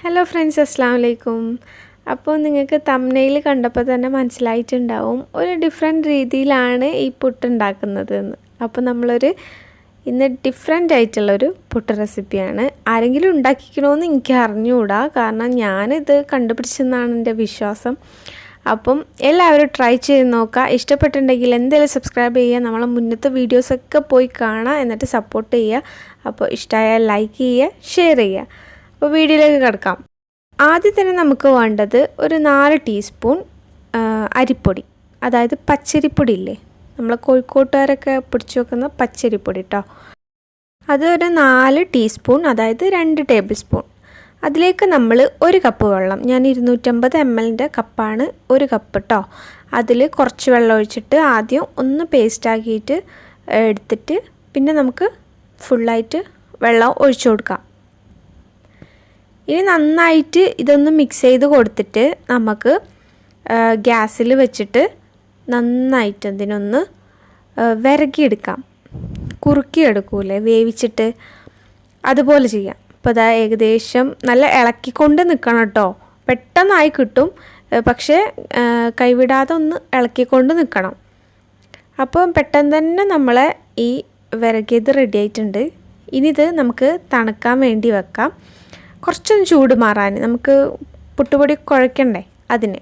Hello friends, അസ്സലാമു അലൈക്കും. അപ്പോൾ നിങ്ങൾക്ക് തംബ്നെയിൽ കണ്ടപ്പോൾ തന്നെ മനസ്സിലായിട്ടുണ്ടാവും ഒരു ഡിഫറെൻറ്റ് രീതിയിലാണ് ഈ പുട്ട് ഉണ്ടാക്കുന്നത് എന്ന്. അപ്പോൾ നമ്മളൊരു ഇന്ന് ഡിഫറെൻ്റ് ആയിട്ടുള്ളൊരു പുട്ട് റെസിപ്പിയാണ്. ആരെങ്കിലും ഉണ്ടാക്കിക്കണമെന്ന് എനിക്ക് അറിഞ്ഞുകൂടാ, കാരണം ഞാനിത് കണ്ടുപിടിച്ചെന്നാണ് എൻ്റെ വിശ്വാസം. അപ്പം എല്ലാവരും ട്രൈ ചെയ്ത് നോക്കുക. ഇഷ്ടപ്പെട്ടിട്ടുണ്ടെങ്കിൽ എന്തായാലും സബ്സ്ക്രൈബ് ചെയ്യുക, നമ്മളെ മുന്നത്തെ വീഡിയോസൊക്കെ പോയി കാണുക, എന്നിട്ട് സപ്പോർട്ട് ചെയ്യുക. അപ്പോൾ ഇഷ്ടമായാൽ ലൈക്ക് ചെയ്യുക, ഷെയർ ചെയ്യുക. അപ്പോൾ വീഡിയോയിലേക്ക് കിടക്കാം. ആദ്യം തന്നെ നമുക്ക് വേണ്ടത് ഒരു 4 ടീസ്പൂൺ അരിപ്പൊടി, അതായത് പച്ചരിപ്പൊടി ഇല്ലേ, നമ്മൾ കോഴിക്കോട്ടുകാരൊക്കെ പിടിച്ചു വെക്കുന്ന പച്ചരിപ്പൊടി കേട്ടോ. അതൊരു 4 ടീസ്പൂൺ, അതായത് 2 ടേബിൾ സ്പൂൺ. അതിലേക്ക് നമ്മൾ 1 കപ്പ് വെള്ളം, ഞാൻ 250 ml കപ്പാണ് 1 കപ്പ് കേട്ടോ. അതിൽ കുറച്ച് വെള്ളം ഒഴിച്ചിട്ട് ആദ്യം ഒന്ന് പേസ്റ്റാക്കിയിട്ട് എടുത്തിട്ട് പിന്നെ നമുക്ക് ഫുള്ളായിട്ട് വെള്ളം ഒഴിച്ചു കൊടുക്കാം. ഇനി നന്നായിട്ട് ഇതൊന്ന് മിക്സ് ചെയ്ത് കൊടുത്തിട്ട് നമുക്ക് ഗ്യാസിൽ വെച്ചിട്ട് നന്നായിട്ട് ഇതിനൊന്ന് വിരകിയെടുക്കാം. കുറുക്കിയെടുക്കൂലേ വേവിച്ചിട്ട്, അതുപോലെ ചെയ്യാം. അപ്പോൾ അതാ ഏകദേശം നല്ല ഇളക്കിക്കൊണ്ട് നിൽക്കണം കേട്ടോ. പെട്ടെന്നായി കിട്ടും, പക്ഷേ കൈവിടാതെ ഒന്ന് ഇളക്കിക്കൊണ്ട് നിൽക്കണം. അപ്പം പെട്ടെന്ന് തന്നെ നമ്മളെ ഈ വിരകിയത് റെഡി ആയിട്ടുണ്ട്. ഇനി ഇത് നമുക്ക് തണുക്കാൻ വേണ്ടി വെക്കാം. കുറച്ചൊന്ന് ചൂട് മാറാൻ, നമുക്ക് പുട്ടുപൊടി കുഴക്കണ്ടേ അതിന്.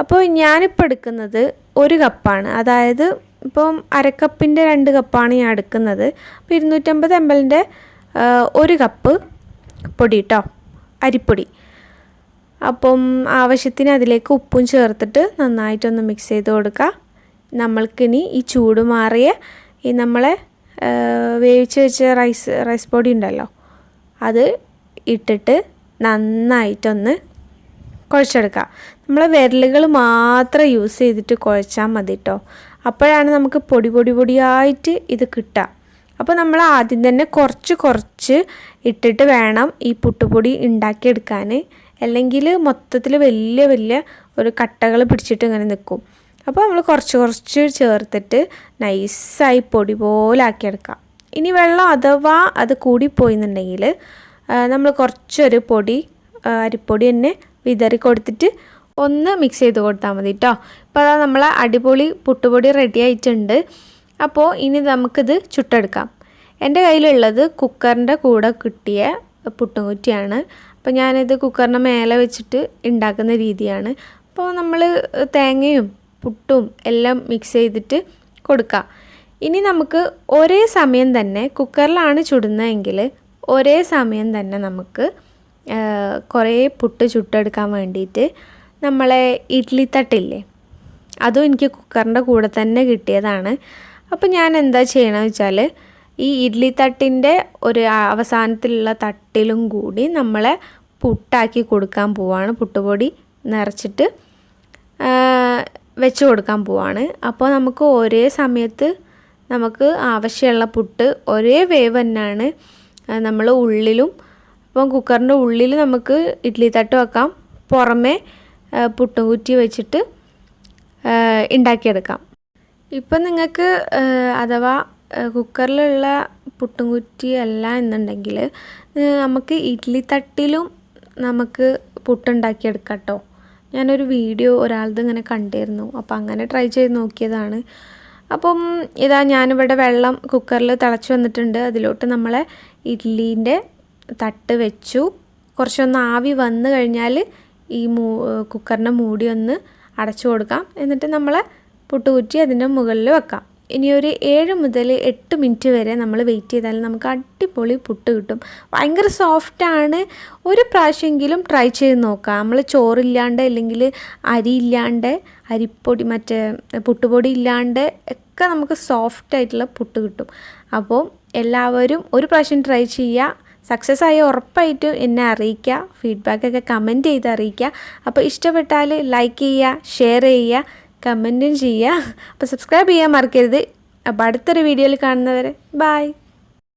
അപ്പോൾ ഞാനിപ്പോൾ എടുക്കുന്നത് 1 കപ്പാണ്, അതായത് ഇപ്പം അരക്കപ്പിൻ്റെ 2 കപ്പാണ് ഞാൻ എടുക്കുന്നത്. അപ്പോൾ 250 ml 1 കപ്പ് പൊടി കേട്ടോ, അരിപ്പൊടി. അപ്പം ആവശ്യത്തിന് അതിലേക്ക് ഉപ്പും ചേർത്തിട്ട് നന്നായിട്ടൊന്ന് മിക്സ് ചെയ്ത് കൊടുക്കുക. നമ്മൾക്കിനി ഈ ചൂട് മാറിയ ഈ നമ്മളെ വേവിച്ച് വെച്ച റൈസ് പൊടി ഉണ്ടല്ലോ, അത് ഇട്ടിട്ട് നന്നായിട്ടൊന്ന് കുഴച്ചെടുക്കുക. നമ്മൾ വിരലുകൾ മാത്രം യൂസ് ചെയ്തിട്ട് കുഴച്ചാൽ മതി കേട്ടോ. അപ്പോഴാണ് നമുക്ക് പൊടിയായിട്ട് ഇത് കിട്ടുക. അപ്പോൾ നമ്മൾ ആദ്യം തന്നെ കുറച്ച് ഇട്ടിട്ട് വേണം ഈ പുട്ടുപൊടി ഉണ്ടാക്കിയെടുക്കാൻ, അല്ലെങ്കിൽ മൊത്തത്തിൽ വലിയ ഒരു കട്ടകൾ പിടിച്ചിട്ട് ഇങ്ങനെ നിൽക്കും. അപ്പോൾ നമ്മൾ കുറച്ച് ചേർത്തിട്ട് നൈസായി പൊടി പോലെ ആക്കിയെടുക്കാം. ഇനി വെള്ളം അഥവാ അത് കൂടിപ്പോയിന്നുണ്ടെങ്കിൽ നമ്മൾ കുറച്ചൊരു പൊടി അരിപ്പൊടി തന്നെ വിതറി കൊടുത്തിട്ട് ഒന്ന് മിക്സ് ചെയ്ത് കൊടുത്താൽ മതി കേട്ടോ. ഇപ്പോൾ അതാ നമ്മളെ അടിപൊളി പുട്ടുപൊടി റെഡി ആയിട്ടുണ്ട്. അപ്പോൾ ഇനി നമുക്കിത് ചുട്ടെടുക്കാം. എൻ്റെ കയ്യിലുള്ളത് കുക്കറിൻ്റെ കൂടെ കിട്ടിയ പുട്ടുംകുറ്റിയാണ്. അപ്പോൾ ഞാനിത് കുക്കറിൻ്റെ മേലെ വെച്ചിട്ട് ഉണ്ടാക്കുന്ന രീതിയാണ്. അപ്പോൾ നമ്മൾ തേങ്ങയും പുട്ടും എല്ലാം മിക്സ് ചെയ്തിട്ട് കൊടുക്കുക. ഇനി നമുക്ക് ഒരേ സമയം തന്നെ, കുക്കറിലാണ് ചുടുന്നതെങ്കിൽ ഒരേ സമയം തന്നെ നമുക്ക് കുറേ പുട്ട് ചുട്ടെടുക്കാൻ വേണ്ടിയിട്ട് നമ്മളെ ഇഡ്ഡലി തട്ടില്ലേ, അതും എനിക്ക് കുക്കറിൻ്റെ കൂടെ തന്നെ കിട്ടിയതാണ്. അപ്പോൾ ഞാൻ എന്താ ചെയ്യണമെന്ന് വെച്ചാൽ ഈ ഇഡ്ഡലി തട്ടിൻ്റെ ഒരു അവസാനത്തിലുള്ള തട്ടിലും കൂടി നമ്മളെ പുട്ടാക്കി കൊടുക്കാൻ പോവാണ്. പുട്ടുപൊടി നിറച്ചിട്ട് വെച്ച് കൊടുക്കാൻ പോവാണ്. അപ്പോൾ നമുക്ക് ഒരേ സമയത്ത് നമുക്ക് ആവശ്യമുള്ള പുട്ട് ഒരേ വേവ് തന്നെയാണ് നമ്മൾ ഉള്ളിലും. അപ്പം കുക്കറിൻ്റെ ഉള്ളിൽ നമുക്ക് ഇഡ്ഡലി തട്ട് വെക്കാം, പുറമേ പുട്ടും കുറ്റി വെച്ചിട്ട് ഉണ്ടാക്കിയെടുക്കാം. ഇപ്പം നിങ്ങൾക്ക് അഥവാ കുക്കറിലുള്ള പുട്ടും കുറ്റി അല്ല എന്നുണ്ടെങ്കിൽ നമുക്ക് ഇഡ്ഡലി തട്ടിലും നമുക്ക് പുട്ടുണ്ടാക്കിയെടുക്കാം കേട്ടോ. ഞാനൊരു വീഡിയോ ഒരാളത് ഇങ്ങനെ കണ്ടിരുന്നു, അപ്പോൾ അങ്ങനെ ട്രൈ ചെയ്ത് നോക്കിയതാണ്. അപ്പം ഇതാ ഞാനിവിടെ വെള്ളം കുക്കറിൽ തിളച്ച് വന്നിട്ടുണ്ട്. അതിലോട്ട് നമ്മളെ ഇഡ്ഡലീൻ്റെ തട്ട് വെച്ചു. കുറച്ചൊന്ന് ആവി വന്നു കഴിഞ്ഞാൽ ഈ കുക്കറിൻ്റെ മൂടി ഒന്ന് അടച്ചു കൊടുക്കാം. എന്നിട്ട് നമ്മളെ പുട്ടുകുറ്റി അതിൻ്റെ മുകളിൽ വെക്കാം. ഇനി ഒരു 7 മുതൽ 8 മിനിറ്റ് വരെ നമ്മൾ വെയിറ്റ് ചെയ്താൽ നമുക്ക് അടിപൊളി പുട്ട് കിട്ടും. ഭയങ്കര സോഫ്റ്റാണ്. ഒരു പ്രാവശ്യമെങ്കിലും ട്രൈ ചെയ്ത് നോക്കാം. നമ്മൾ ചോറില്ലാണ്ട് അല്ലെങ്കിൽ അരിയില്ലാണ്ട്, അരിപ്പൊടി മറ്റേ പുട്ടുപൊടി ഇല്ലാണ്ട് ഒക്കെ നമുക്ക് സോഫ്റ്റായിട്ടുള്ള പുട്ട് കിട്ടും. അപ്പോൾ എല്ലാവരും ഒരു പ്രാവശ്യം ട്രൈ ചെയ്യുക. സക്സസ് ആയി ഉറപ്പായിട്ടും എന്നെ അറിയിക്കുക, ഫീഡ്ബാക്കൊക്കെ കമൻറ്റ് ചെയ്ത് അറിയിക്കുക. അപ്പോൾ ഇഷ്ടപ്പെട്ടാൽ ലൈക്ക് ചെയ്യുക, ഷെയർ ചെയ്യുക, കമൻറ്റും ചെയ്യുക. അപ്പോൾ സബ്സ്ക്രൈബ് ചെയ്യാൻ മറക്കരുത്. അപ്പോൾ അടുത്തൊരു വീഡിയോയിൽ കാണുന്നവരെ ബൈ.